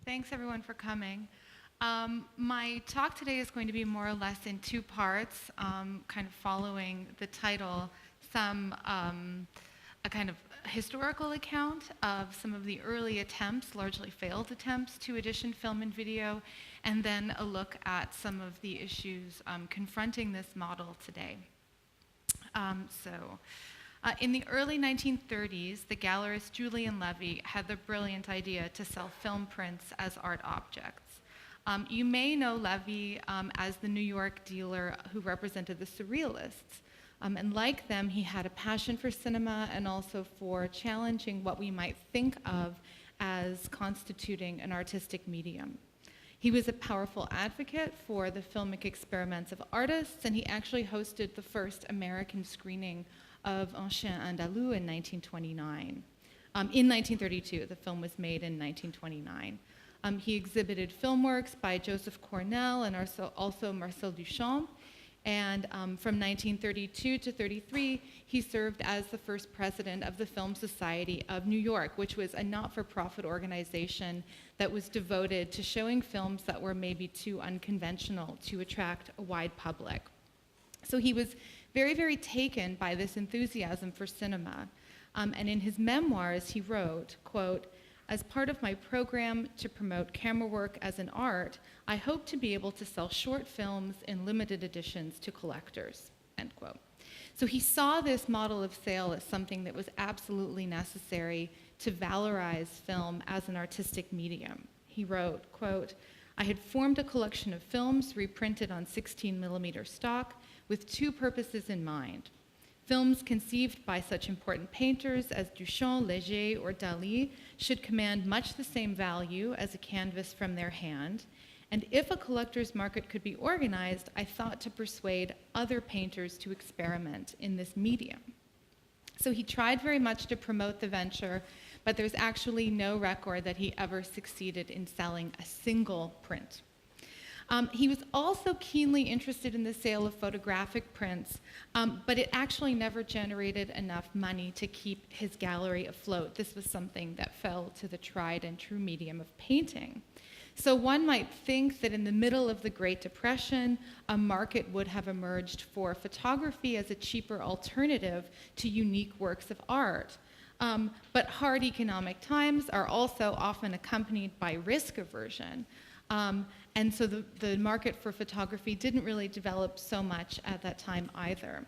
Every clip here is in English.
Thanks everyone for coming. My talk today is going to be more or less in two parts, kind of following the title, a kind of historical account of some of the early attempts, largely failed attempts, to edition film and video, and then a look at some of the issues confronting this model today. In the early 1930s, the gallerist Julian Levy had the brilliant idea to sell film prints as art objects. You may know Levy as the New York dealer who represented the Surrealists. And like them, he had a passion for cinema and also for challenging what we might think of as constituting an artistic medium. He was a powerful advocate for the filmic experiments of artists, and he actually hosted the first American screening of Un Chien Andalou in 1929. In 1932, the film was made in 1929. He exhibited film works by Joseph Cornell and also Marcel Duchamp. And from 1932 to 33, he served as the first president of the Film Society of New York, which was a not-for-profit organization that was devoted to showing films that were maybe too unconventional to attract a wide public. So he was very, very taken by this enthusiasm for cinema. And in his memoirs, he wrote, quote, "As part of my program to promote camera work as an art, I hope to be able to sell short films in limited editions to collectors," end quote. So he saw this model of sale as something that was absolutely necessary to valorize film as an artistic medium. He wrote, quote, "I had formed a collection of films reprinted on 16mm stock with two purposes in mind. Films conceived by such important painters as Duchamp, Léger, or Dali should command much the same value as a canvas from their hand, and if a collector's market could be organized, I thought to persuade other painters to experiment in this medium." So he tried very much to promote the venture, but there's actually no record that he ever succeeded in selling a single print. He was also keenly interested in the sale of photographic prints, but it actually never generated enough money to keep his gallery afloat. This was something that fell to the tried and true medium of painting. So one might think that in the middle of the Great Depression, a market would have emerged for photography as a cheaper alternative to unique works of art. But hard economic times are also often accompanied by risk aversion. And so the market for photography didn't really develop so much at that time either.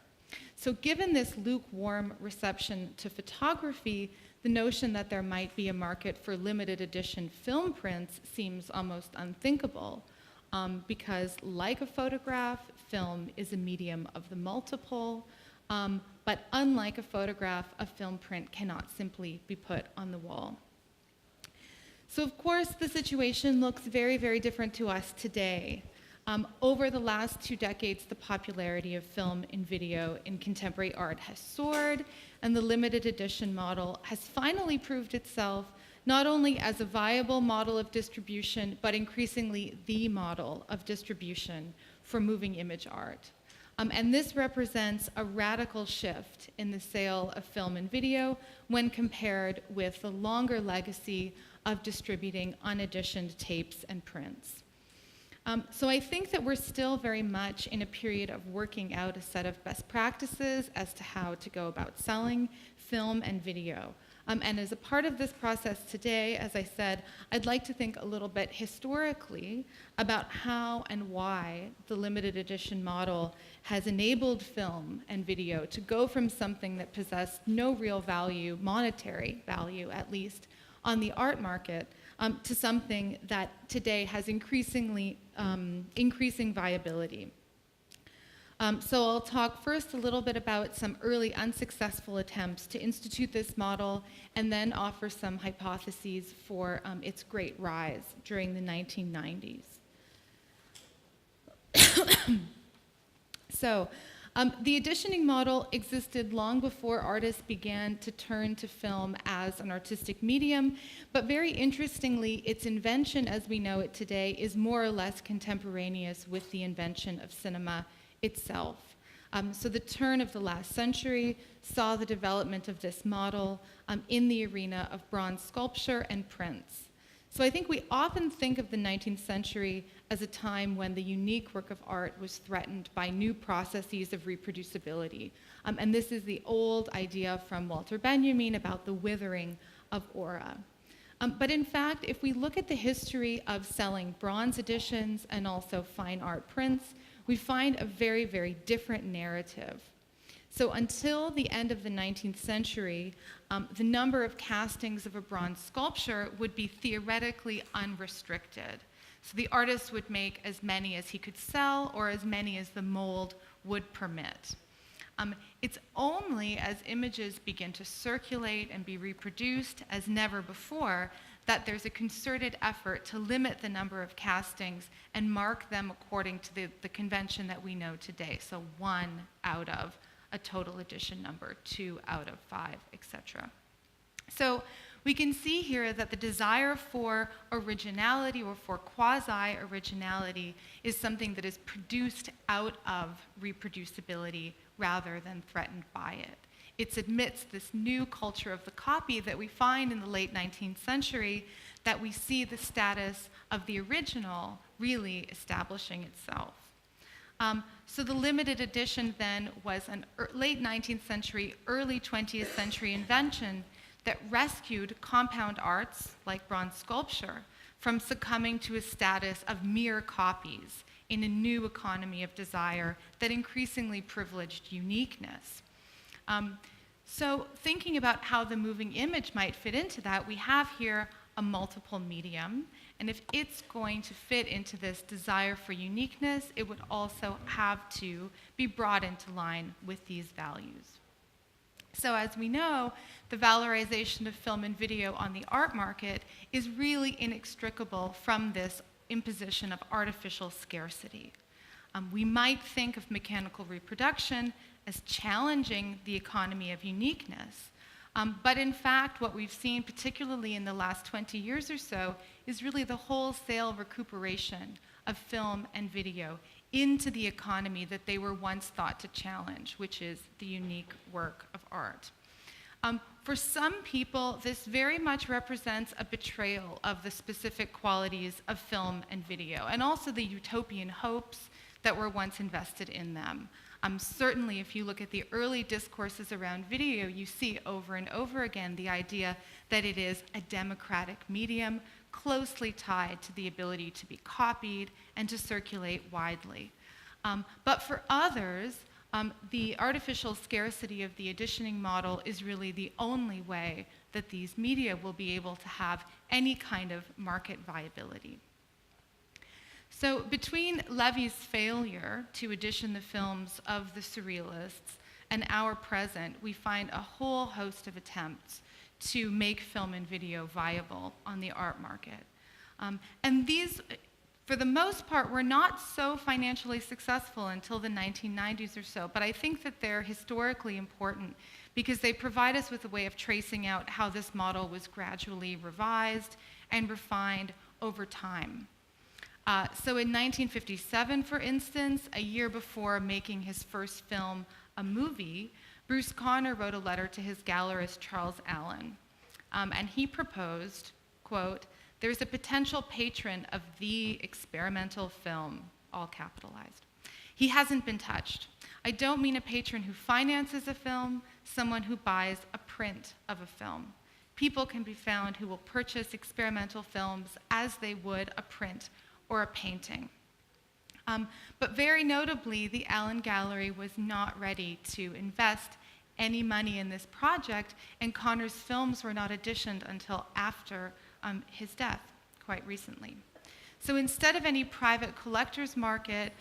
So given this lukewarm reception to photography, the notion that there might be a market for limited edition film prints seems almost unthinkable, because like a photograph, film is a medium of the multiple, but unlike a photograph, a film print cannot simply be put on the wall. So of course, the situation looks very, very different to us today. Over the last 2 decades, the popularity of film and video in contemporary art has soared, and the limited edition model has finally proved itself not only as a viable model of distribution, but increasingly the model of distribution for moving image art. And this represents a radical shift in the sale of film and video when compared with the longer legacy of distributing uneditioned tapes and prints. So I think that we're still very much in a period of working out a set of best practices as to how to go about selling film and video. And as a part of this process today, as I said, I'd like to think a little bit historically about how and why the limited edition model has enabled film and video to go from something that possessed no real value, monetary value at least, on the art market, to something that today has increasing viability. So I'll talk first a little bit about some early unsuccessful attempts to institute this model, and then offer some hypotheses for its great rise during the 1990s. So, the editioning model existed long before artists began to turn to film as an artistic medium, but very interestingly, its invention as we know it today is more or less contemporaneous with the invention of cinema itself. So the turn of the last century saw the development of this model in the arena of bronze sculpture and prints. So I think we often think of the 19th century as a time when the unique work of art was threatened by new processes of reproducibility. And this is the old idea from Walter Benjamin about the withering of aura. But in fact, if we look at the history of selling bronze editions and also fine art prints, we find a very, very different narrative. So until the end of the 19th century, the number of castings of a bronze sculpture would be theoretically unrestricted. So the artist would make as many as he could sell or as many as the mold would permit. It's only as images begin to circulate and be reproduced as never before that there's a concerted effort to limit the number of castings and mark them according to the convention that we know today. So 1 out of a total edition number, 2 out of 5, etc. So we can see here that the desire for originality or for quasi-originality is something that is produced out of reproducibility rather than threatened by it. It's amidst this new culture of the copy that we find in the late 19th century that we see the status of the original really establishing itself. So the limited edition then was a late 19th century, early 20th century invention that rescued compound arts, like bronze sculpture, from succumbing to a status of mere copies in a new economy of desire that increasingly privileged uniqueness. So thinking about how the moving image might fit into that, we have here a multiple medium, and if it's going to fit into this desire for uniqueness, it would also have to be brought into line with these values. So as we know, the valorization of film and video on the art market is really inextricable from this imposition of artificial scarcity. We might think of mechanical reproduction as challenging the economy of uniqueness, but in fact, what we've seen, particularly in the last 20 years or so, is really the wholesale recuperation of film and video into the economy that they were once thought to challenge, which is the unique work of art. For some people, this very much represents a betrayal of the specific qualities of film and video, and also the utopian hopes that were once invested in them. Certainly, if you look at the early discourses around video, you see over and over again the idea that it is a democratic medium closely tied to the ability to be copied and to circulate widely. But for others, the artificial scarcity of the editioning model is really the only way that these media will be able to have any kind of market viability. So between Levy's failure to edition the films of the Surrealists and our present, we find a whole host of attempts to make film and video viable on the art market. And these, for the most part, were not so financially successful until the 1990s or so, but I think that they're historically important because they provide us with a way of tracing out how this model was gradually revised and refined over time. So in 1957, for instance, a year before making his first film, a movie, Bruce Conner wrote a letter to his gallerist, Charles Allen. And he proposed, quote, "There's a potential patron of the experimental film," all capitalized. "He hasn't been touched. I don't mean a patron who finances a film, someone who buys a print of a film. People can be found who will purchase experimental films as they would a print or a painting." But very notably, the Allen Gallery was not ready to invest any money in this project, and Conner's films were not editioned until after his death, quite recently. So instead of any private collector's market,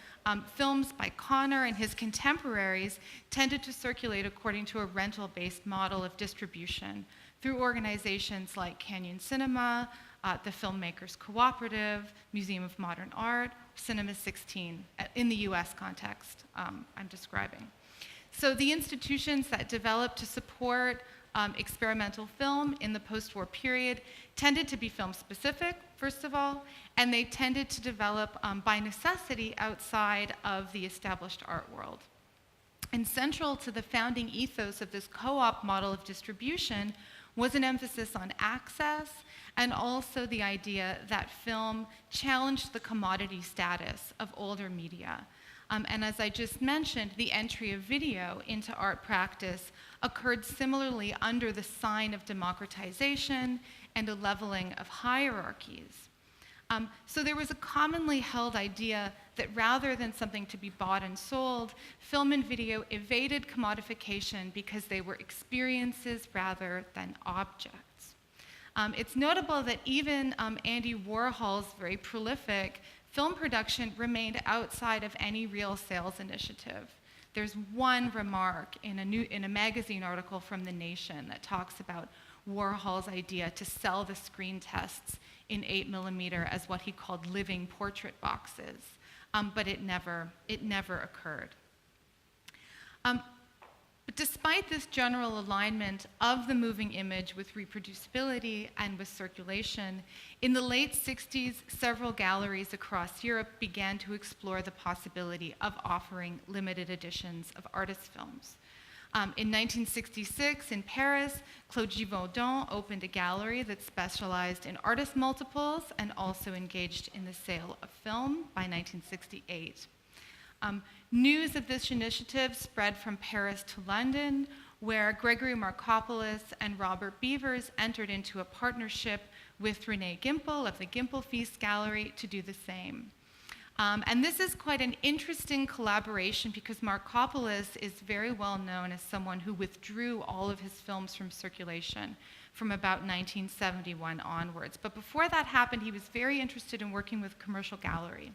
films by Conner and his contemporaries tended to circulate according to a rental-based model of distribution through organizations like Canyon Cinema, the Filmmakers Cooperative, Museum of Modern Art, Cinema 16, in the US context I'm describing. So the institutions that developed to support experimental film in the post-war period tended to be film-specific, first of all, and they tended to develop by necessity outside of the established art world. And central to the founding ethos of this co-op model of distribution was an emphasis on access and also the idea that film challenged the commodity status of older media. And as I just mentioned, the entry of video into art practice occurred similarly under the sign of democratization and a leveling of hierarchies. So there was a commonly held idea that rather than something to be bought and sold, film and video evaded commodification because they were experiences rather than objects. It's notable that even Andy Warhol's very prolific film production remained outside of any real sales initiative. There's one remark in a magazine article from The Nation that talks about Warhol's idea to sell the screen tests in 8mm as what he called living portrait boxes, but it never occurred. But despite this general alignment of the moving image with reproducibility and with circulation, in the late 60s, several galleries across Europe began to explore the possibility of offering limited editions of artist films. In 1966, in Paris, Claude Givaudan opened a gallery that specialized in artist multiples and also engaged in the sale of film by 1968. News of this initiative spread from Paris to London, where Gregory Markopoulos and Robert Beavers entered into a partnership with Renee Gimpel of the Gimpel Feast Gallery to do the same. And this is quite an interesting collaboration because Markopoulos is very well known as someone who withdrew all of his films from circulation from about 1971 onwards. But before that happened, he was very interested in working with commercial gallery.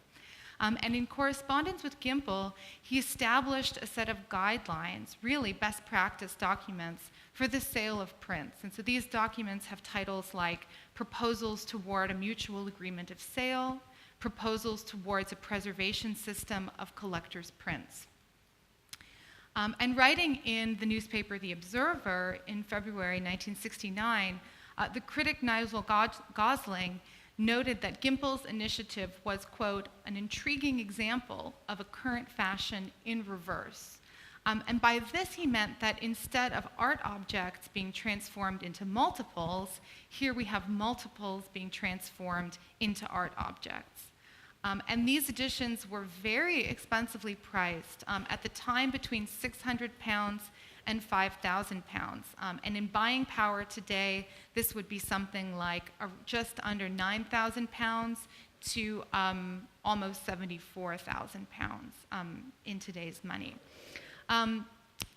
And in correspondence with Gimpel, he established a set of guidelines, really best practice documents, for the sale of prints. And so these documents have titles like Proposals Toward a Mutual Agreement of Sale, Proposals Towards a Preservation System of Collectors' Prints. And writing in the newspaper The Observer in February 1969, the critic Nigel Gosling noted that Gimpel's initiative was, quote, an intriguing example of a current fashion in reverse. And by this he meant that instead of art objects being transformed into multiples, here we have multiples being transformed into art objects. And these editions were very expensively priced, at the time between £600 and £5,000. And in buying power today, this would be something like just under £9,000 to almost £74,000 in today's money.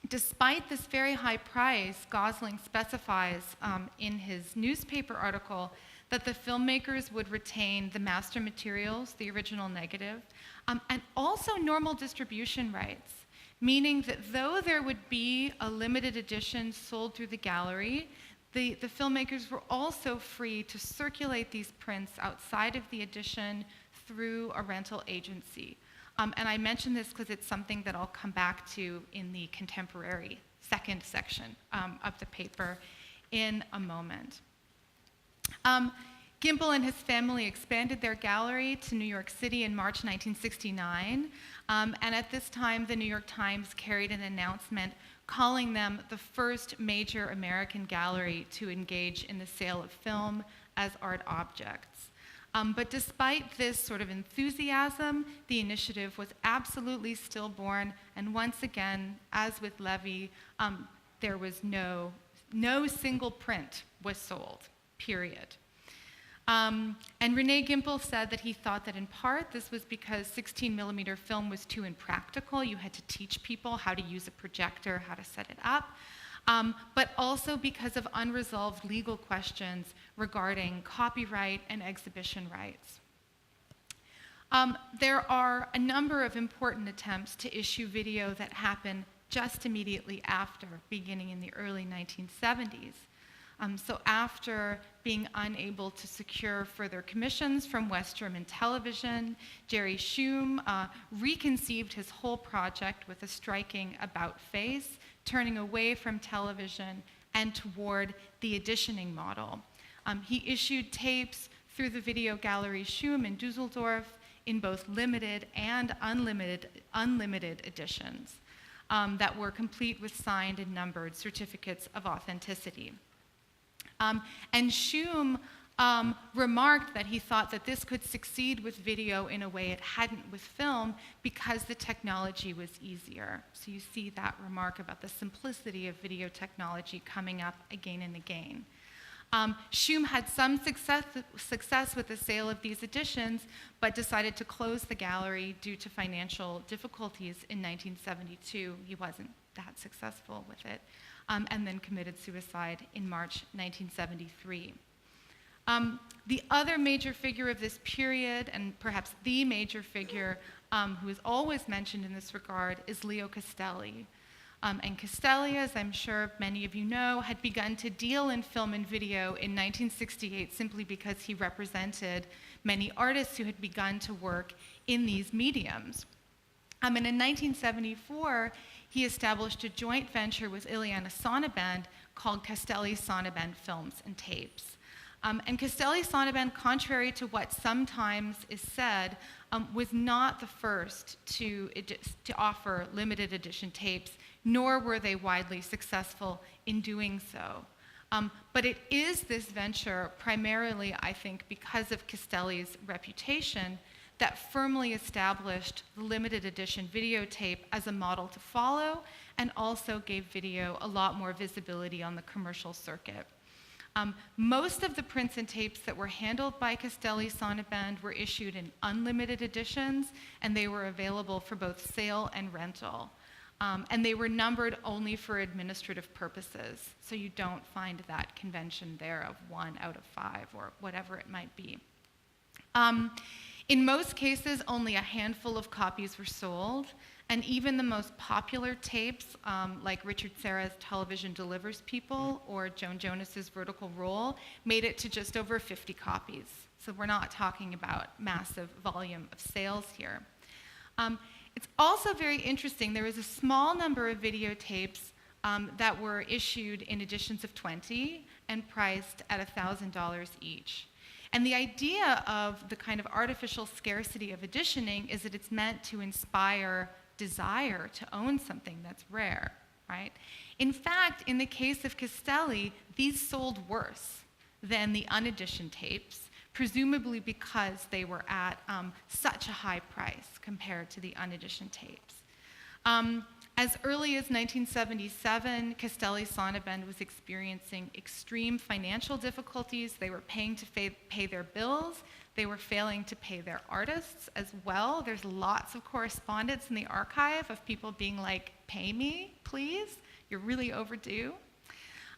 Despite this very high price, Gosling specifies in his newspaper article that the filmmakers would retain the master materials, the original negative, and also normal distribution rights, meaning that though there would be a limited edition sold through the gallery, the filmmakers were also free to circulate these prints outside of the edition through a rental agency. And I mention this because it's something that I'll come back to in the contemporary second section of the paper in a moment. Gimpel and his family expanded their gallery to New York City in March 1969, and at this time the New York Times carried an announcement calling them the first major American gallery to engage in the sale of film as art objects. But despite this sort of enthusiasm, the initiative was absolutely stillborn, and once again, as with Levy, there was no single print was sold, period. And Renee Gimpel said that he thought that in part this was because 16mm film was too impractical. You had to teach people how to use a projector, how to set it up, but also because of unresolved legal questions regarding copyright and exhibition rights. There are a number of important attempts to issue video that happen just immediately after, beginning in the early 1970s. So after being unable to secure further commissions from West German television, Jerry Schum reconceived his whole project with a striking about-face, turning away from television and toward the editioning model. He issued tapes through the video gallery Schum in Dusseldorf in both limited and unlimited editions that were complete with signed and numbered certificates of authenticity. And Schum remarked that he thought that this could succeed with video in a way it hadn't with film because the technology was easier. So you see that remark about the simplicity of video technology coming up again and again. Schum had some success with the sale of these editions, but decided to close the gallery due to financial difficulties in 1972. He wasn't that successful with it, and then committed suicide in March 1973. The other major figure of this period, and perhaps the major figure who is always mentioned in this regard, is Leo Castelli. And Castelli, as I'm sure many of you know, had begun to deal in film and video in 1968 simply because he represented many artists who had begun to work in these mediums. And in 1974, he established a joint venture with Ileana Sonnabend called Castelli Sonnabend Films and Tapes. And Castelli Sonnabend, contrary to what sometimes is said, was not the first to offer limited edition tapes, nor were they widely successful in doing so. But it is this venture, primarily, I think, because of Castelli's reputation, that firmly established the limited edition videotape as a model to follow, and also gave video a lot more visibility on the commercial circuit. Most of the prints and tapes that were handled by Castelli Sonnabend were issued in unlimited editions, and they were available for both sale and rental. And they were numbered only for administrative purposes, so you don't find that convention there of 1 out of 5 or whatever it might be. In most cases, only a handful of copies were sold, and even the most popular tapes, like Richard Serra's Television Delivers People or Joan Jonas's Vertical Roll, made it to just over 50 copies. So we're not talking about massive volume of sales here. It's also very interesting, there was a small number of videotapes that were issued in editions of 20 and priced at $1,000 each. And the idea of the kind of artificial scarcity of editioning is that it's meant to inspire desire to own something that's rare, right? In fact, in the case of Castelli, these sold worse than the uneditioned tapes, presumably because they were at such a high price compared to the uneditioned tapes. As early as 1977, Castelli Sonnabend was experiencing extreme financial difficulties. They were paying to pay their bills. They were failing to pay their artists as well. There's lots of correspondence in the archive of people being like, pay me, please. You're really overdue.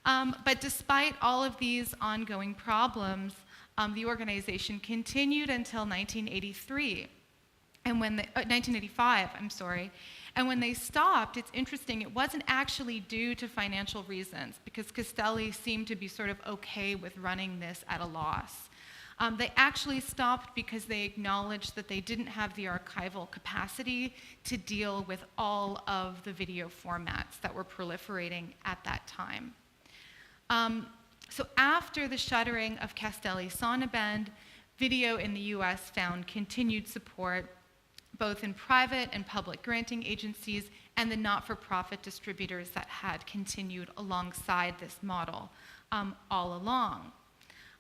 But despite all of these ongoing problems, the organization continued until 1983. And 1985, I'm sorry. And when they stopped, it's interesting, it wasn't actually due to financial reasons, because Castelli seemed to be sort of okay with running this at a loss. They actually stopped because they acknowledged that they didn't have the archival capacity to deal with all of the video formats that were proliferating at that time. So after the shuttering of Castelli Sonnabend, video in the US found continued support both in private and public granting agencies and the not-for-profit distributors that had continued alongside this model all along.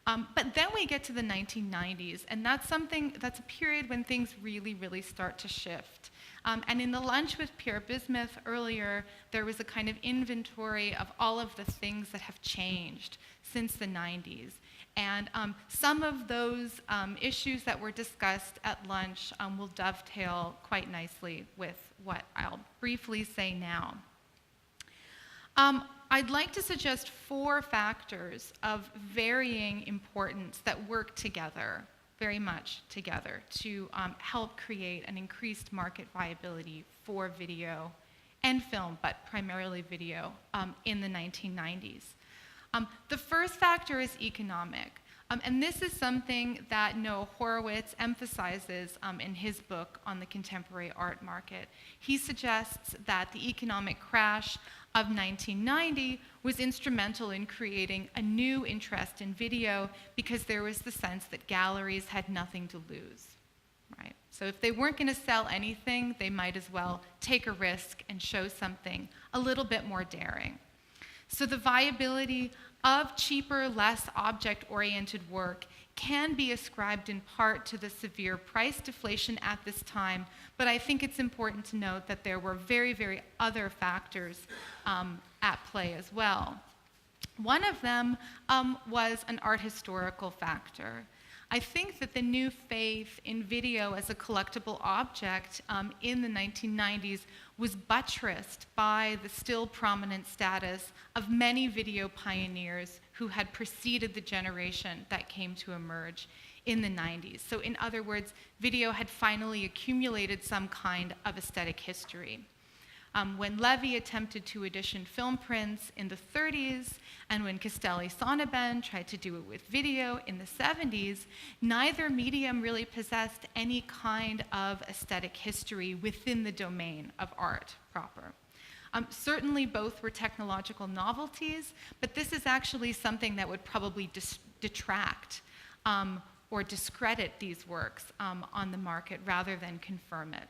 But then we get to the 1990s, and that's a period when things really, really start to shift. And in the lunch with Pierre Bismuth earlier, there was a kind of inventory of all of the things that have changed since the 90s. And some of those issues that were discussed at lunch will dovetail quite nicely with what I'll briefly say now. I'd like to suggest 4 factors of varying importance that work together, very much together, to help create an increased market viability for video and film, but primarily video, in the 1990s. The first factor is economic. And this is something that Noah Horowitz emphasizes in his book on the contemporary art market. He suggests that the economic crash of 1990 was instrumental in creating a new interest in video because there was the sense that galleries had nothing to lose, right? So if they weren't going to sell anything, they might as well take a risk and show something a little bit more daring. So the viability of cheaper, less object-oriented work can be ascribed in part to the severe price deflation at this time, but I think it's important to note that there were very, very other factors at play as well. One of them was an art historical factor. I think that the new faith in video as a collectible object in the 1990s was buttressed by the still prominent status of many video pioneers who had preceded the generation that came to emerge in the 90s. So in other words, video had finally accumulated some kind of aesthetic history. When Levy attempted to edition film prints in the 30s, and when Castelli-Sonnabend tried to do it with video in the 70s, neither medium really possessed any kind of aesthetic history within the domain of art proper. Certainly both were technological novelties, but this is actually something that would probably detract or discredit these works on the market rather than confirm it.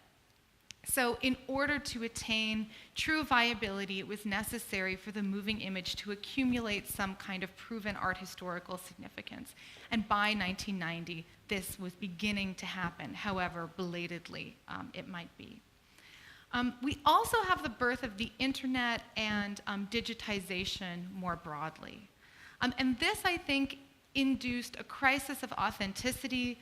So in order to attain true viability, it was necessary for the moving image to accumulate some kind of proven art historical significance. And by 1990, this was beginning to happen, however belatedly it might be. We also have the birth of the internet and digitization more broadly. And this, I think, induced a crisis of authenticity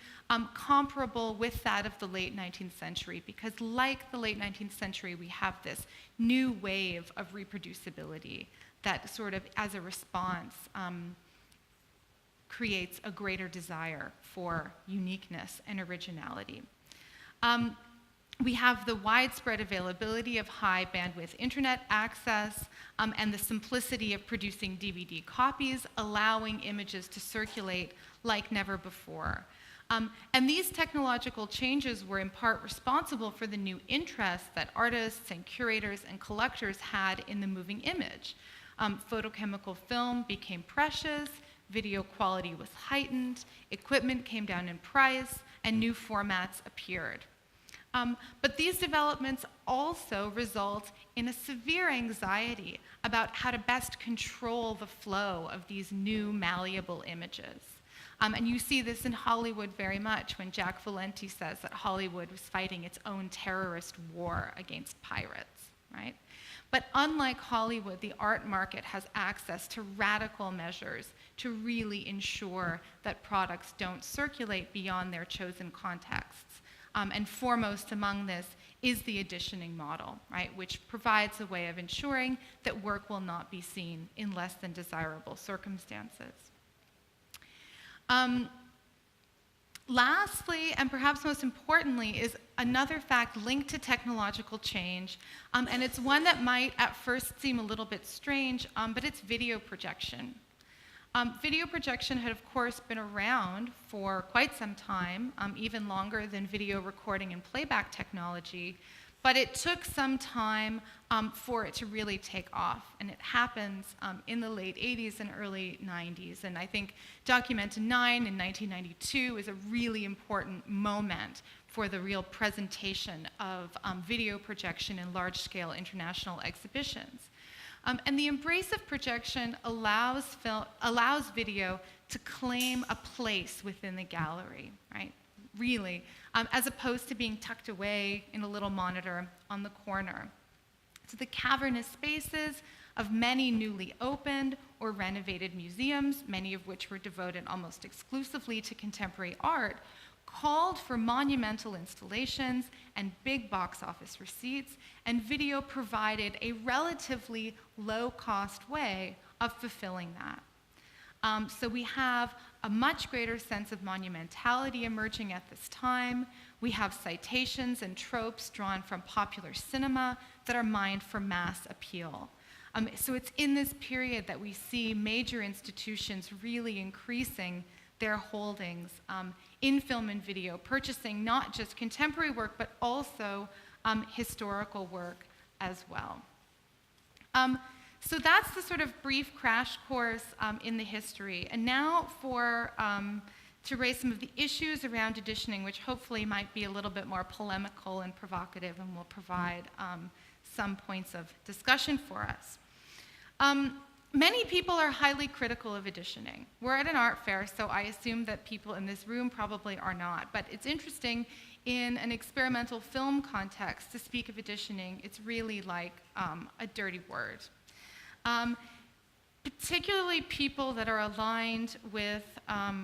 comparable with that of the late 19th century, because like the late 19th century, we have this new wave of reproducibility that sort of, as a response, creates a greater desire for uniqueness and originality. We have the widespread availability of high bandwidth internet access and the simplicity of producing DVD copies, allowing images to circulate like never before. And these technological changes were in part responsible for the new interest that artists and curators and collectors had in the moving image. Photochemical film became precious, video quality was heightened, equipment came down in price, and new formats appeared. But these developments also result in a severe anxiety about how to best control the flow of these new malleable images. And you see this in Hollywood very much when Jack Valenti says that Hollywood was fighting its own terrorist war against pirates, right? But unlike Hollywood, the art market has access to radical measures to really ensure that products don't circulate beyond their chosen contexts. And foremost among this is the editioning model, right, which provides a way of ensuring that work will not be seen in less than desirable circumstances. Lastly, and perhaps most importantly, is another fact linked to technological change, and it's one that might at first seem a little bit strange, but it's video projection. Video projection had, of course, been around for quite some time, even longer than video recording and playback technology, but it took some time for it to really take off, and it happens in the late 80s and early 90s, and I think Documenta 9 in 1992 is a really important moment for the real presentation of video projection in large-scale international exhibitions. And the embrace of projection allows video to claim a place within the gallery, right? Really, as opposed to being tucked away in a little monitor on the corner. So the cavernous spaces of many newly opened or renovated museums, many of which were devoted almost exclusively to contemporary art, called for monumental installations and big box office receipts, and video provided a relatively low-cost way of fulfilling that. So we have a much greater sense of monumentality emerging at this time. We have citations and tropes drawn from popular cinema that are mined for mass appeal. So it's in this period that we see major institutions really increasing their holdings in film and video, purchasing not just contemporary work, but also historical work as well. So that's the sort of brief crash course in the history. And now to raise some of the issues around editioning, which hopefully might be a little bit more polemical and provocative and will provide some points of discussion for us. Many people are highly critical of editioning. We're at an art fair, so I assume that people in this room probably are not. But it's interesting in an experimental film context to speak of editioning. It's really like a dirty word. Particularly people that are aligned with,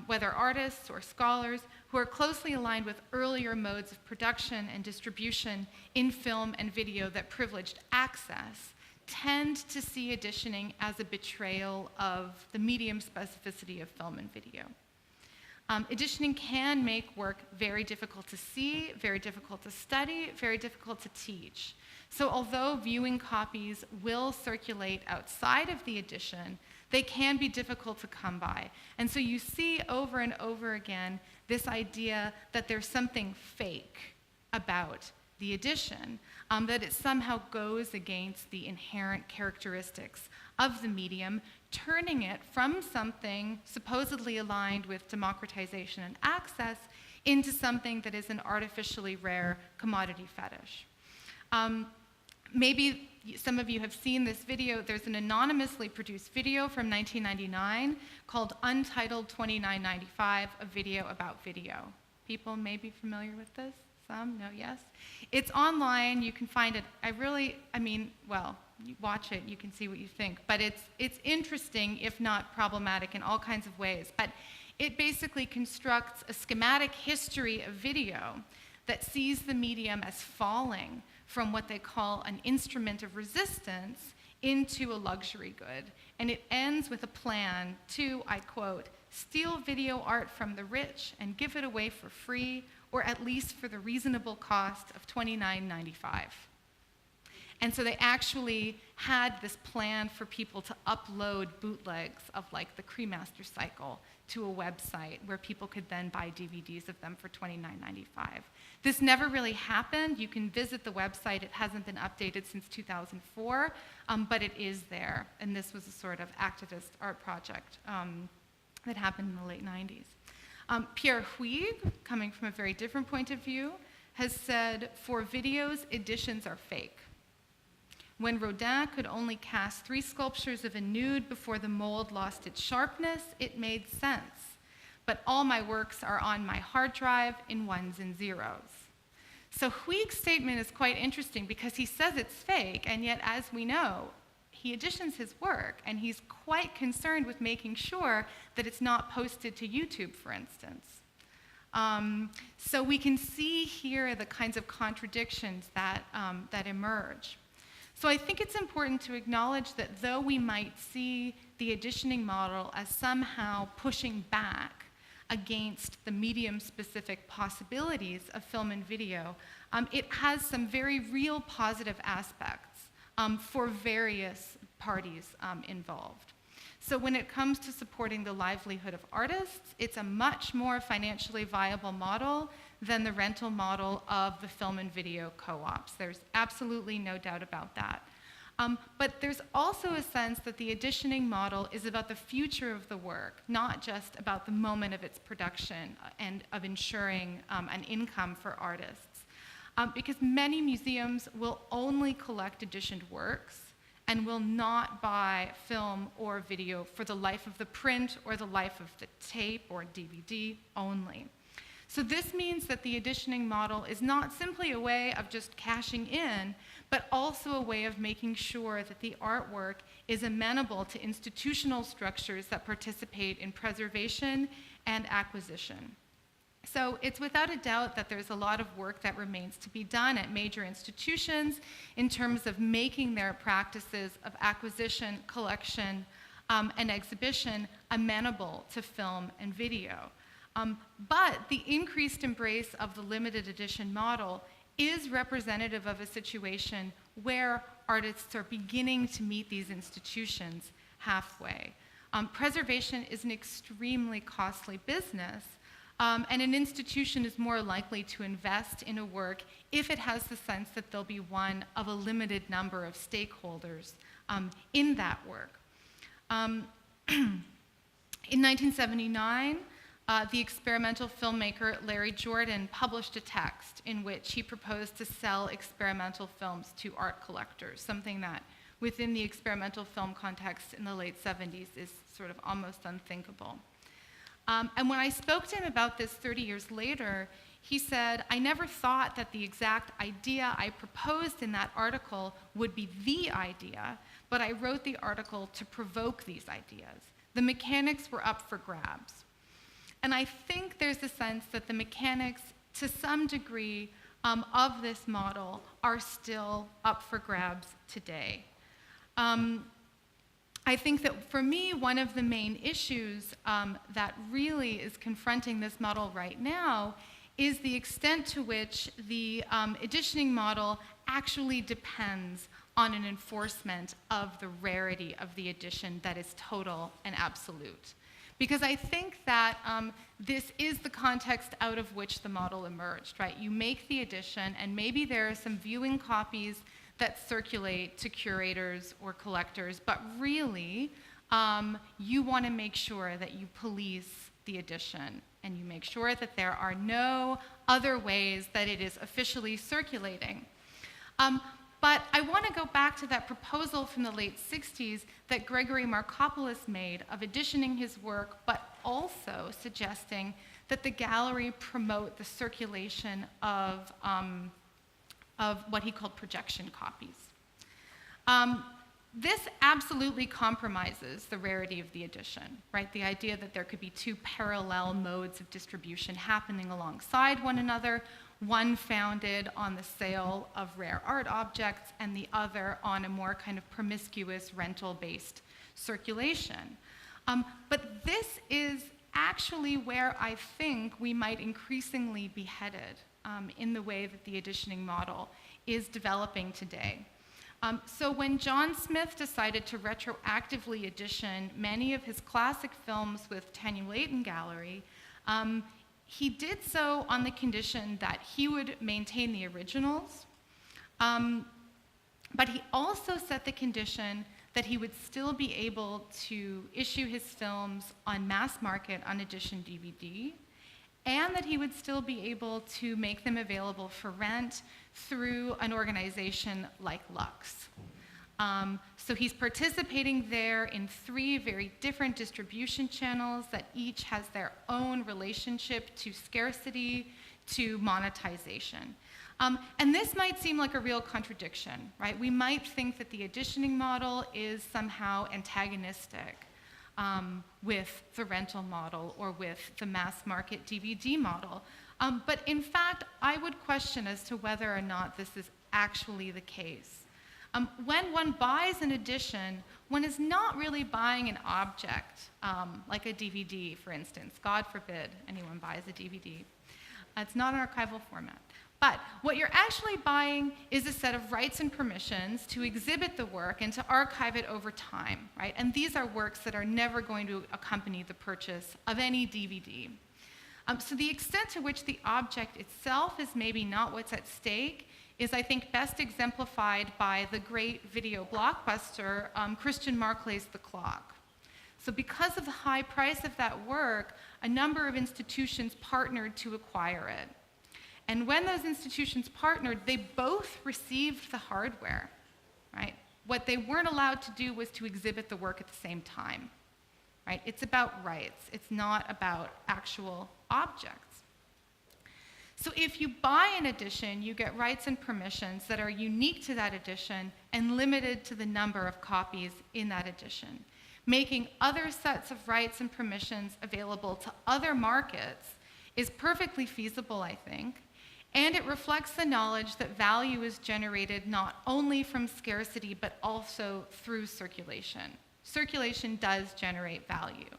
whether artists or scholars, who are closely aligned with earlier modes of production and distribution in film and video that privileged access, tend to see editioning as a betrayal of the medium specificity of film and video. Editioning can make work very difficult to see, very difficult to study, very difficult to teach. So although viewing copies will circulate outside of the edition, they can be difficult to come by. And so you see over and over again this idea that there's something fake about the edition, that it somehow goes against the inherent characteristics of the medium, turning it from something supposedly aligned with democratization and access into something that is an artificially rare commodity fetish. Maybe some of you have seen this video. There's an anonymously produced video from 1999 called Untitled 2995, a video about video. People may be familiar with this. Some? No? Yes? It's online. You can find it. Well, you watch it, you can see what you think. But it's interesting, if not problematic, in all kinds of ways. But it basically constructs a schematic history of video that sees the medium as falling from what they call an instrument of resistance into a luxury good. And it ends with a plan to, I quote, steal video art from the rich and give it away for free, or at least for the reasonable cost of $29.95. And so they actually had this plan for people to upload bootlegs of like the Cremaster cycle to a website where people could then buy DVDs of them for $29.95. This never really happened. You can visit the website. It hasn't been updated since 2004, but it is there. And this was a sort of activist art project that happened in the late 90s. Pierre Huyghe, coming from a very different point of view, has said, for videos, editions are fake. When Rodin could only cast 3 sculptures of a nude before the mold lost its sharpness, it made sense. But all my works are on my hard drive in ones and zeros. So Huyghe's statement is quite interesting because he says it's fake, and yet, as we know, he editions his work, and he's quite concerned with making sure that it's not posted to YouTube, for instance. So we can see here the kinds of contradictions that emerge. So I think it's important to acknowledge that though we might see the editioning model as somehow pushing back against the medium-specific possibilities of film and video, it has some very real positive aspects for various parties involved. So when it comes to supporting the livelihood of artists, it's a much more financially viable model than the rental model of the film and video co-ops. There's absolutely no doubt about that. But there's also a sense that the editioning model is about the future of the work, not just about the moment of its production and of ensuring an income for artists. Because many museums will only collect editioned works and will not buy film or video for the life of the print or the life of the tape or DVD only. So this means that the editioning model is not simply a way of just cashing in, but also a way of making sure that the artwork is amenable to institutional structures that participate in preservation and acquisition. So it's without a doubt that there's a lot of work that remains to be done at major institutions in terms of making their practices of acquisition, collection, and exhibition amenable to film and video. But the increased embrace of the limited edition model is representative of a situation where artists are beginning to meet these institutions halfway. Preservation is an extremely costly business, and an institution is more likely to invest in a work if it has the sense that there'll be one of a limited number of stakeholders in that work. In 1979, the experimental filmmaker Larry Jordan published a text in which he proposed to sell experimental films to art collectors, something that within the experimental film context in the late 70s is sort of almost unthinkable. And when I spoke to him about this 30 years later, he said, I never thought that the exact idea I proposed in that article would be the idea, but I wrote the article to provoke these ideas. The mechanics were up for grabs. And I think there's a sense that the mechanics, to some degree, of this model are still up for grabs today. I think that for me, one of the main issues that really is confronting this model right now is the extent to which the editioning model actually depends on an enforcement of the rarity of the edition that is total and absolute. Because I think that this is the context out of which the model emerged, right? You make the edition, and maybe there are some viewing copies that circulate to curators or collectors, but really, you want to make sure that you police the edition, and you make sure that there are no other ways that it is officially circulating. But I want to go back to that proposal from the late 60s that Gregory Markopoulos made of editioning his work, but also suggesting that the gallery promote the circulation of what he called projection copies. This absolutely compromises the rarity of the edition, right? The idea that there could be two parallel modes of distribution happening alongside one another, one founded on the sale of rare art objects and the other on a more kind of promiscuous rental-based circulation. But this is actually where I think we might increasingly be headed in the way that the editioning model is developing today. So when John Smith decided to retroactively edition many of his classic films with Tanya Leighton Gallery, he did so on the condition that he would maintain the originals, but he also set the condition that he would still be able to issue his films on mass market on-edition DVD, and that he would still be able to make them available for rent through an organization like Lux. So he's participating there in 3 very different distribution channels that each has their own relationship to scarcity, to monetization. And this might seem like a real contradiction, right? We might think that the editioning model is somehow antagonistic with the rental model or with the mass market DVD model. But in fact, I would question as to whether or not this is actually the case. When one buys an edition, one is not really buying an object, like a DVD, for instance. God forbid anyone buys a DVD. It's not an archival format. But what you're actually buying is a set of rights and permissions to exhibit the work and to archive it over time, right? And these are works that are never going to accompany the purchase of any DVD. So the extent to which the object itself is maybe not what's at stake is, I think, best exemplified by the great video blockbuster, Christian Marclay's The Clock. So because of the high price of that work, a number of institutions partnered to acquire it. And when those institutions partnered, they both received the hardware, right? What they weren't allowed to do was to exhibit the work at the same time, right? It's about rights. It's not about actual objects. So if you buy an edition, you get rights and permissions that are unique to that edition and limited to the number of copies in that edition. Making other sets of rights and permissions available to other markets is perfectly feasible, I think, and it reflects the knowledge that value is generated not only from scarcity, but also through circulation. Circulation does generate value.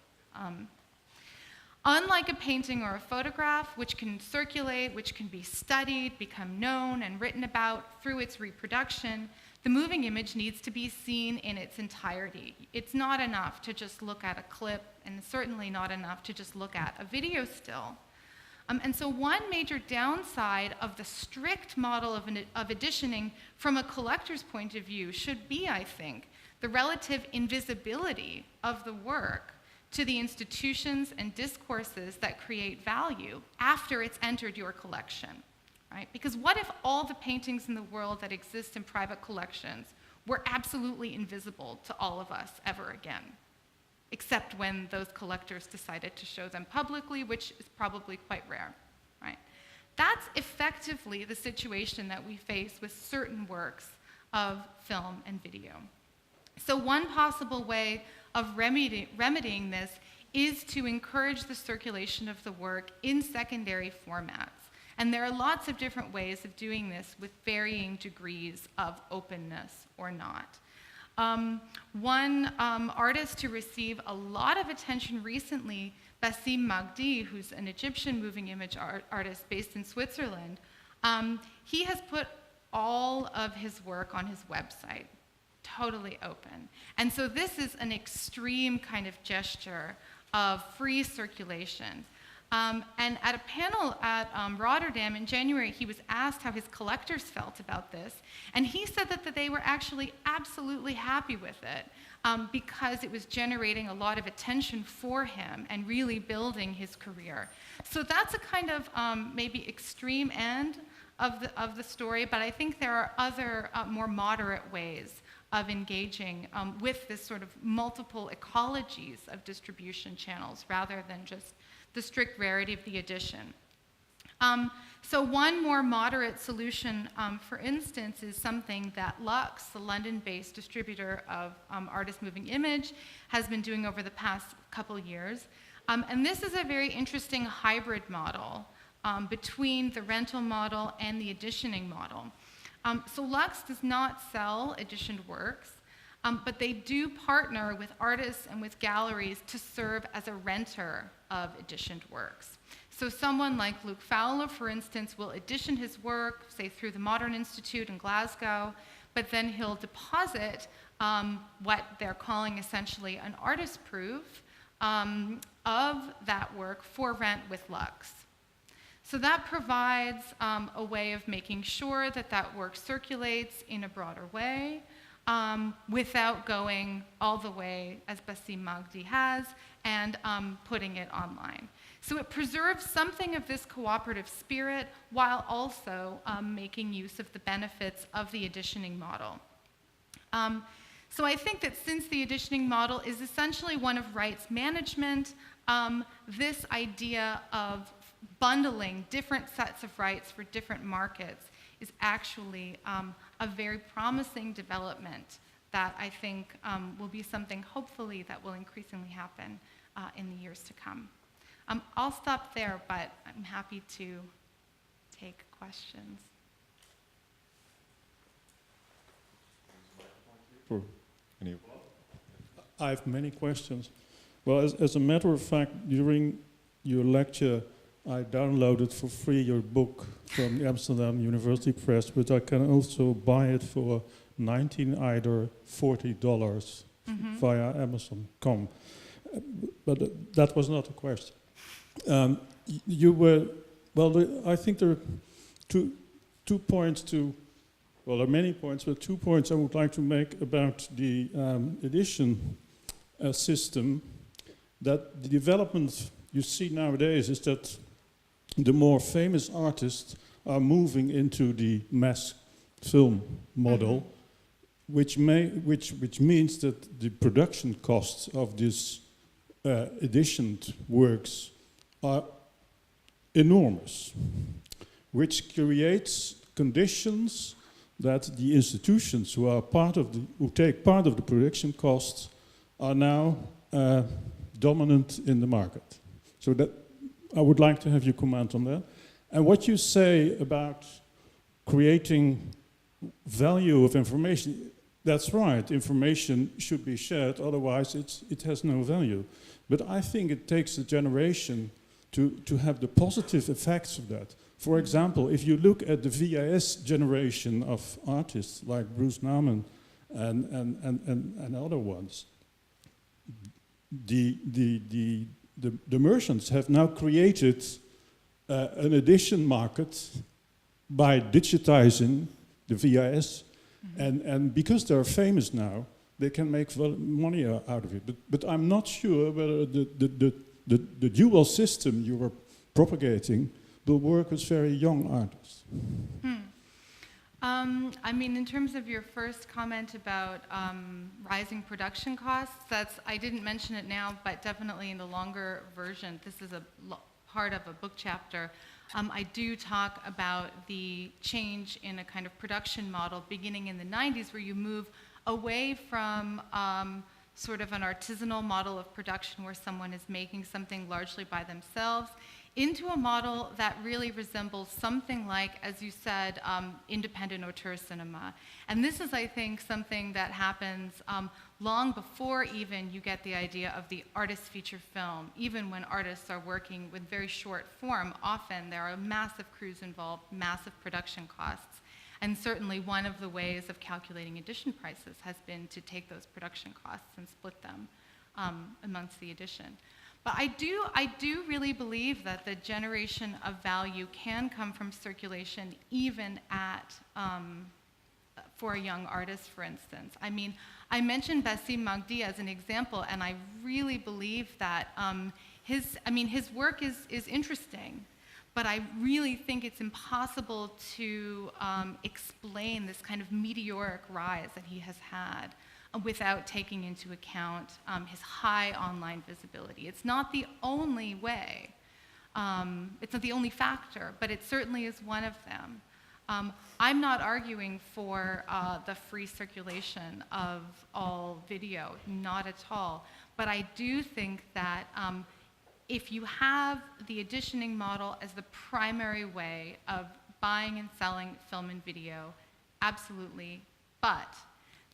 Unlike a painting or a photograph, which can circulate, which can be studied, become known, and written about through its reproduction, the moving image needs to be seen in its entirety. It's not enough to just look at a clip, and certainly not enough to just look at a video still. And so one major downside of the strict model of editioning from a collector's point of view should be, I think, the relative invisibility of the work to the institutions and discourses that create value after it's entered your collection, right? Because what if all the paintings in the world that exist in private collections were absolutely invisible to all of us ever again, except when those collectors decided to show them publicly, which is probably quite rare, right? That's effectively the situation that we face with certain works of film and video. So one possible way of remedying this is to encourage the circulation of the work in secondary formats. And there are lots of different ways of doing this with varying degrees of openness or not. One artist to receive a lot of attention recently, Bassim Magdi, who's an Egyptian moving image artist based in Switzerland, he has put all of his work on his website, totally open. And so this is an extreme kind of gesture of free circulation. And at a panel at Rotterdam in January, he was asked how his collectors felt about this. And he said that they were actually absolutely happy with it because it was generating a lot of attention for him and really building his career. So that's a kind of maybe extreme end of the story, but I think there are other more moderate ways of engaging with this sort of multiple ecologies of distribution channels rather than just the strict rarity of the edition. So one more moderate solution, for instance, is something that Lux, the London-based distributor of artist moving image, has been doing over the past couple years. And this is a very interesting hybrid model between the rental model and the editioning model. So Lux does not sell editioned works, but they do partner with artists and with galleries to serve as a renter of editioned works. So someone like Luke Fowler, for instance, will edition his work, say through the Modern Institute in Glasgow, but then he'll deposit what they're calling essentially an artist proof of that work for rent with Lux. So that provides a way of making sure that that work circulates in a broader way without going all the way, as Bassim Magdi has, and putting it online. So it preserves something of this cooperative spirit while also making use of the benefits of the editioning model. So I think that since the editioning model is essentially one of rights management, this idea of bundling different sets of rights for different markets is actually a very promising development that I think will be something, hopefully, that will increasingly happen in the years to come. I'll stop there, but I'm happy to take questions. I have many questions. Well, as a matter of fact, during your lecture, I downloaded for free your book from the Amsterdam University Press, but I can also buy it for $19 or $40 via Amazon.com. But that was not a question. You were, well, I think there are two points to, well, there are many points, but 2 points I would like to make about the edition system. That the development you see nowadays is that the more famous artists are moving into the mass film model, which means that the production costs of these editioned works are enormous, which creates conditions that the institutions who are who take part of the production costs are now dominant in the market. So that I would like to have you comment on that. And what you say about creating value of information, that's right, information should be shared, otherwise it has no value. But I think it takes a generation to have the positive effects of that. For example, if you look at the VHS generation of artists like Bruce Nauman and other ones, the merchants have now created an edition market by digitizing the VHS, and because they're famous now, they can make money out of it. But I'm not sure whether the dual system you were propagating will work with very young artists. I mean, in terms of your first comment about rising production costs, I didn't mention it now, but definitely in the longer version, this is a part of a book chapter. I do talk about the change in a kind of production model beginning in the 90s, where you move away from sort of an artisanal model of production where someone is making something largely by themselves, into a model that really resembles something like, as you said, independent auteur cinema. And this is, I think, something that happens long before even you get the idea of the artist feature film. Even when artists are working with very short form, often there are massive crews involved, massive production costs. And certainly one of the ways of calculating edition prices has been to take those production costs and split them amongst the edition. But I do really believe that the generation of value can come from circulation, even for a young artist, for instance. I mean, I mentioned Basim Magdi as an example, and I really believe that his work is interesting, but I really think it's impossible to explain this kind of meteoric rise that he has had without taking into account his high online visibility. It's not the only way, it's not the only factor, but it certainly is one of them. I'm not arguing for the free circulation of all video, not at all, but I do think that if you have the editioning model as the primary way of buying and selling film and video, absolutely, but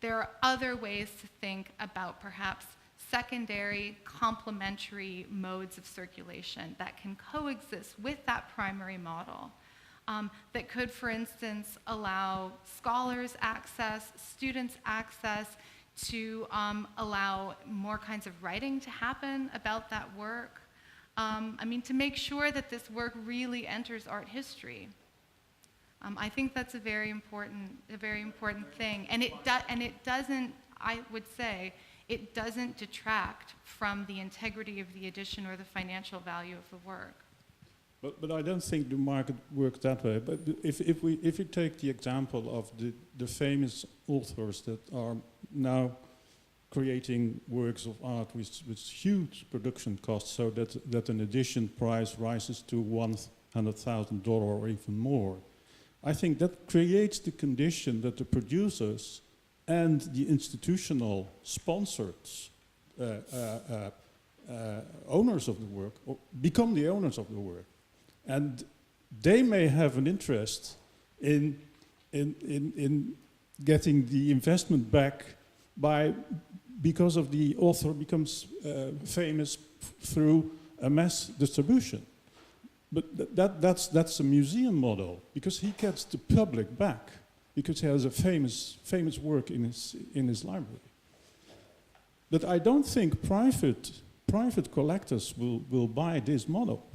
there are other ways to think about perhaps secondary, complementary modes of circulation that can coexist with that primary model. That could, for instance, allow scholars access, students access, to allow more kinds of writing to happen about that work. I mean, to make sure that this work really enters art history. I think that's a very important thing, and it doesn't. I would say it doesn't detract from the integrity of the edition or the financial value of the work. But I don't think the market works that way. But if we take the example of the famous authors that are now creating works of art with huge production costs, so that an edition price rises to $100,000 or even more. I think that creates the condition that the producers and the institutional sponsors, owners of the work, become the owners of the work. And they may have an interest in getting the investment back because of the author becomes famous through a mass distribution. But that's a museum model, because he gets the public back because he has a famous work in his library. But I don't think private collectors will buy this model.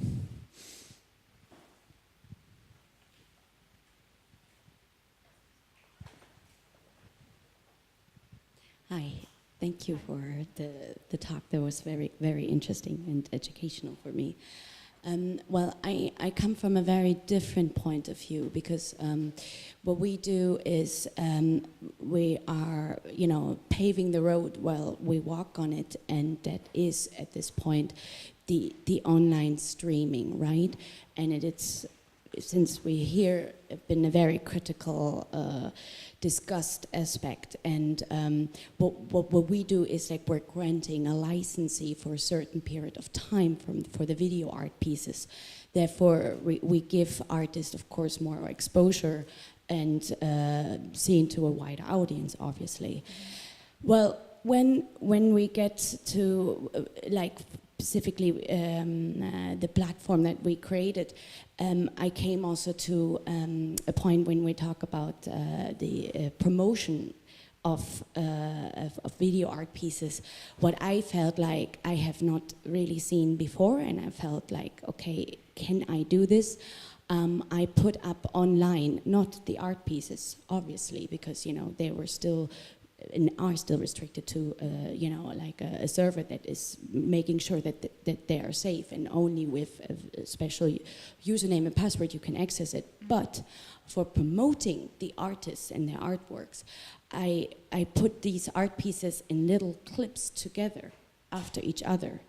Hi, thank you for the talk. That was very, very interesting and educational for me. Well, I come from a very different point of view, because what we do is we are, paving the road while we walk on it, and that is at this point the online streaming, right? And it's, since we here have been a very critical discussed aspect, and what we do is like we're granting a licensee for a certain period of time for the video art pieces. Therefore, we give artists, of course, more exposure and seen to a wider audience, obviously. Well, when we get to like specifically the platform that we created, I came also to a point when we talk about the promotion of video art pieces. What I felt like I have not really seen before, and I felt like, okay, can I do this? I put up online, not the art pieces, obviously, because they were still and are still restricted to, you know, like a server that is making sure that they are safe, and only with a special username and password you can access it. But for promoting the artists and their artworks, I put these art pieces in little clips together after each other.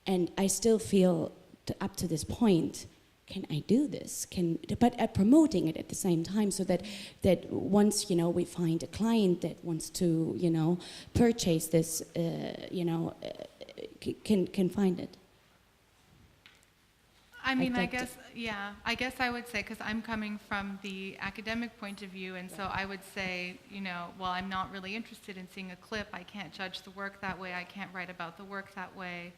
And I still feel, up to this point, can I do this? But promoting it at the same time, so that once, you know, we find a client that wants to, you know, purchase this, you know, can find it. I mean, I guess I would say, because I'm coming from the academic point of view, and so I would say, you know, well, I'm not really interested in seeing a clip. I can't judge the work that way. I can't write about the work that way.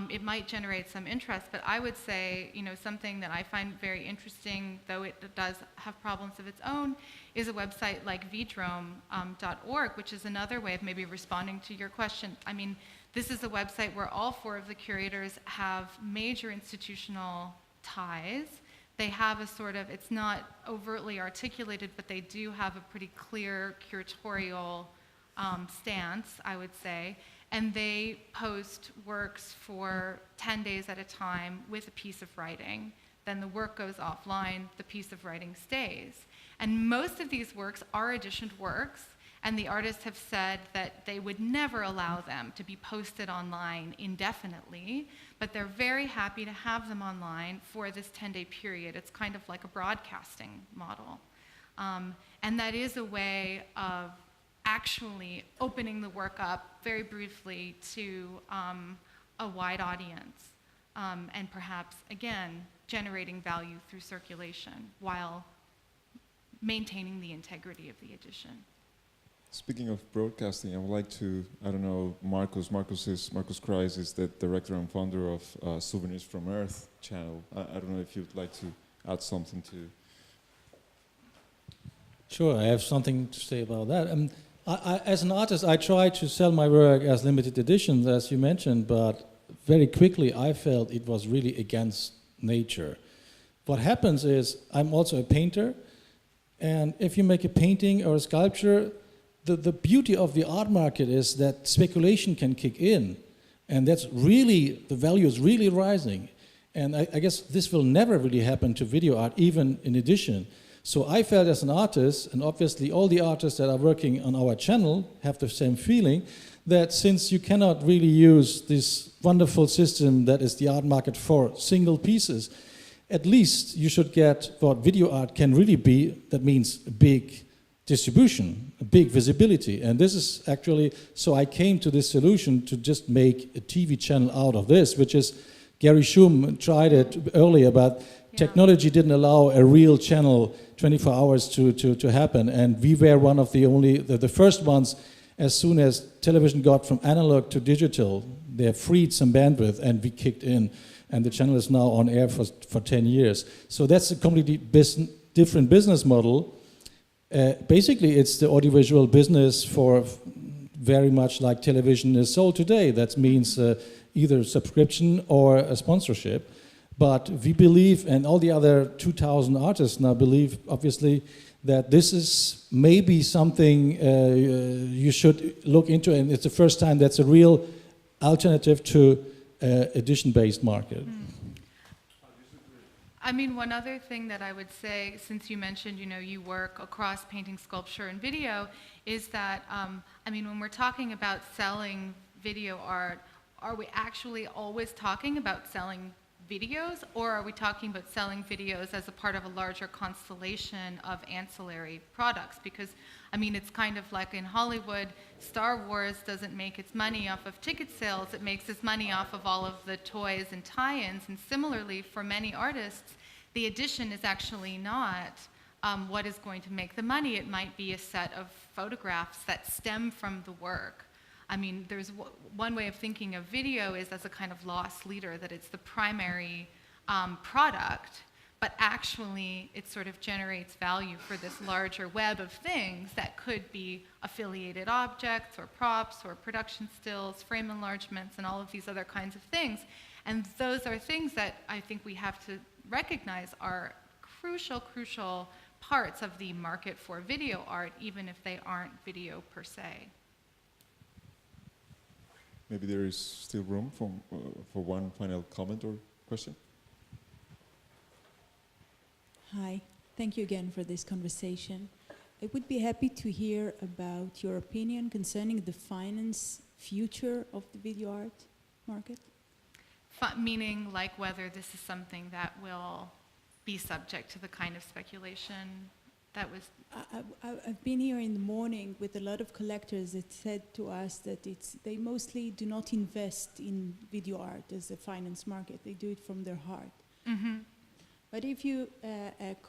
It might generate some interest, but I would say, you know, something that I find very interesting, though it does have problems of its own, is a website like vdrome.org, which is another way of maybe responding to your question. I mean, this is a website where all 4 of the curators have major institutional ties. They have a sort of, it's not overtly articulated, but they do have a pretty clear curatorial stance, I would say. And they post works for 10 days at a time with a piece of writing. Then the work goes offline, the piece of writing stays. And most of these works are editioned works, and the artists have said that they would never allow them to be posted online indefinitely, but they're very happy to have them online for this 10-day period. It's kind of like a broadcasting model. And that is a way of actually opening the work up very briefly to a wide audience, and perhaps, again, generating value through circulation while maintaining the integrity of the edition. Speaking of broadcasting, I would like to, I don't know, Marcus Kreis is the director and founder of Souvenirs from Earth channel. I don't know if you'd like to add something to. Sure, I have something to say about that. As an artist, I try to sell my work as limited editions, as you mentioned, but very quickly I felt it was really against nature. What happens is, I'm also a painter, and if you make a painting or a sculpture, the beauty of the art market is that speculation can kick in, and that's really, the value is really rising. And I guess this will never really happen to video art, even in addition. So I felt as an artist, and obviously all the artists that are working on our channel have the same feeling, that since you cannot really use this wonderful system that is the art market for single pieces, at least you should get what video art can really be. That means a big distribution, a big visibility. And this is actually, so I came to this solution to just make a TV channel out of this, which is, Gary Shum tried it earlier, but technology didn't allow a real channel 24 hours to happen. And we were one of the first ones. As soon as television got from analog to digital, they freed some bandwidth and we kicked in. And the channel is now on air for 10 years. So that's a completely different business model. Basically, it's the audiovisual business for very much like television is sold today. That means either subscription or a sponsorship. But we believe, and all the other 2,000 artists now believe, obviously, that this is maybe something you should look into, and it's the first time that's a real alternative to edition-based market. I mean, one other thing that I would say, since you mentioned, you know, you work across painting, sculpture, and video, is that, I mean, when we're talking about selling video art, are we actually always talking about selling videos, or are we talking about selling videos as a part of a larger constellation of ancillary products? Because, I mean, it's kind of like in Hollywood, Star Wars doesn't make its money off of ticket sales, it makes its money off of all of the toys and tie-ins. And similarly, for many artists, the edition is actually not what is going to make the money. It might be a set of photographs that stem from the work. I mean, there's one way of thinking of video is as a kind of loss leader, that it's the primary product, but actually it sort of generates value for this larger web of things that could be affiliated objects or props or production stills, frame enlargements, and all of these other kinds of things. And those are things that I think we have to recognize are crucial parts of the market for video art, even if they aren't video per se. Maybe there is still room for one final comment or question. Hi, thank you again for this conversation. I would be happy to hear about your opinion concerning the finance future of the video art market. Meaning like whether this is something that will be subject to the kind of speculation that was... I've been here in the morning with a lot of collectors that said to us that they mostly do not invest in video art as a finance market. They do it from their heart. Mm-hmm. But if you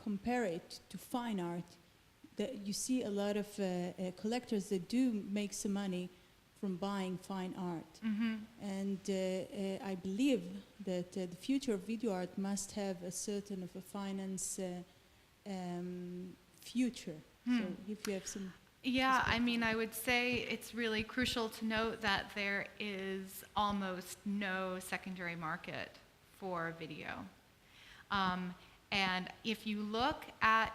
compare it to fine art, you see a lot of collectors that do make some money from buying fine art. Mm-hmm. And I believe that the future of video art must have a certain of a finance future. So if you have some... Yeah, I mean, I would say it's really crucial to note that there is almost no secondary market for video. And if you look at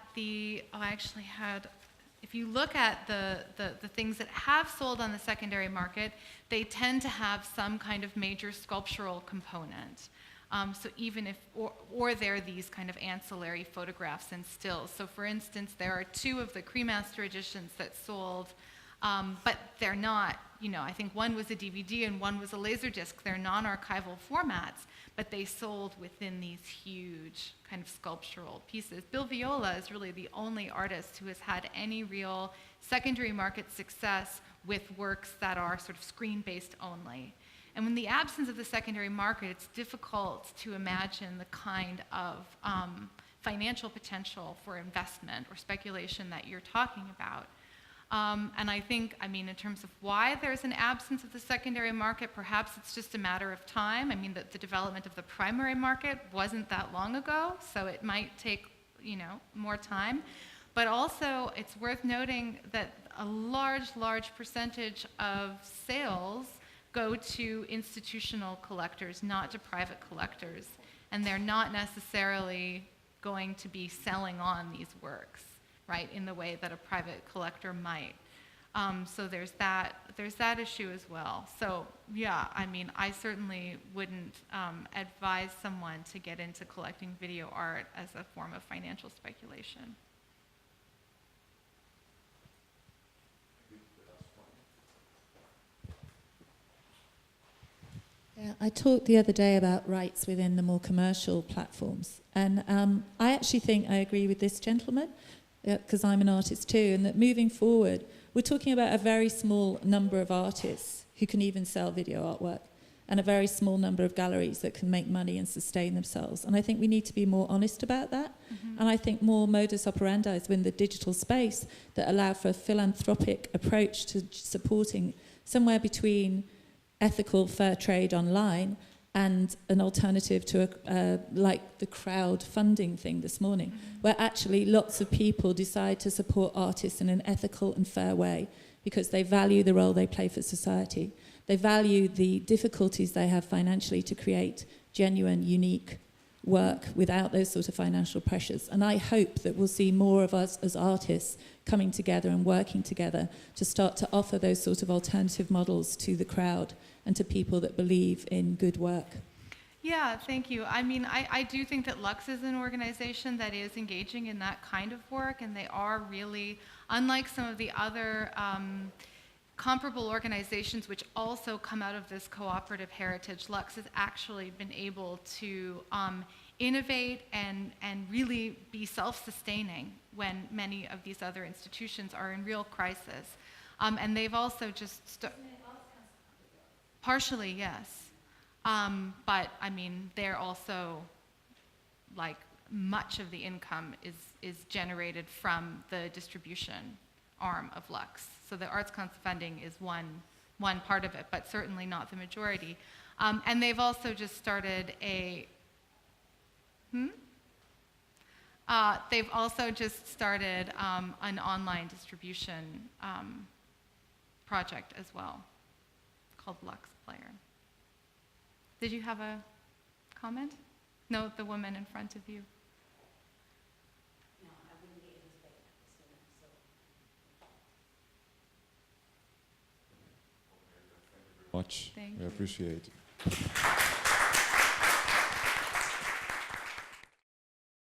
if you look at the things that have sold on the secondary market, they tend to have some kind of major sculptural component. So even if, or they're these kind of ancillary photographs and stills. So for instance, there are 2 of the Cremaster editions that sold, but they're not, I think one was a DVD and one was a Laserdisc. They're non-archival formats, but they sold within these huge kind of sculptural pieces. Bill Viola is really the only artist who has had any real secondary market success with works that are sort of screen-based only. And in the absence of the secondary market, it's difficult to imagine the kind of financial potential for investment or speculation that you're talking about. And I think, in terms of why there's an absence of the secondary market, perhaps it's just a matter of time. I mean, the development of the primary market wasn't that long ago, so it might take, more time. But also, it's worth noting that a large percentage of sales go to institutional collectors, not to private collectors. And they're not necessarily going to be selling on these works, right, in the way that a private collector might. So there's that issue as well. So yeah, I certainly wouldn't advise someone to get into collecting video art as a form of financial speculation. Yeah, I talked the other day about rights within the more commercial platforms, and I actually think I agree with this gentleman, because I'm an artist too, and that moving forward, we're talking about a very small number of artists who can even sell video artwork, and a very small number of galleries that can make money and sustain themselves. And I think we need to be more honest about that. Mm-hmm. And I think more modus operandi within the digital space that allow for a philanthropic approach to supporting somewhere between ethical fair trade online and an alternative to like the crowdfunding thing this morning, mm-hmm. where actually lots of people decide to support artists in an ethical and fair way because they value the role they play for society. They value the difficulties they have financially to create genuine, unique work without those sort of financial pressures. And I hope that we'll see more of us as artists coming together and working together to start to offer those sort of alternative models to the crowd and to people that believe in good work. Yeah, thank you. I do think that Lux is an organization that is engaging in that kind of work, and they are really, unlike some of the other comparable organizations which also come out of this cooperative heritage, Lux has actually been able to innovate and really be self-sustaining when many of these other institutions are in real crisis. And they've also just... Partially, yes. But they're also, like, much of the income is generated from the distribution arm of Lux. So the Arts Council funding is one part of it, but certainly not the majority. And they've also just started they've also just started an online distribution project as well, called Lux Player. Did you have a comment? No, the woman in front of you. No, I wouldn't be able much. Thank We you. appreciate it.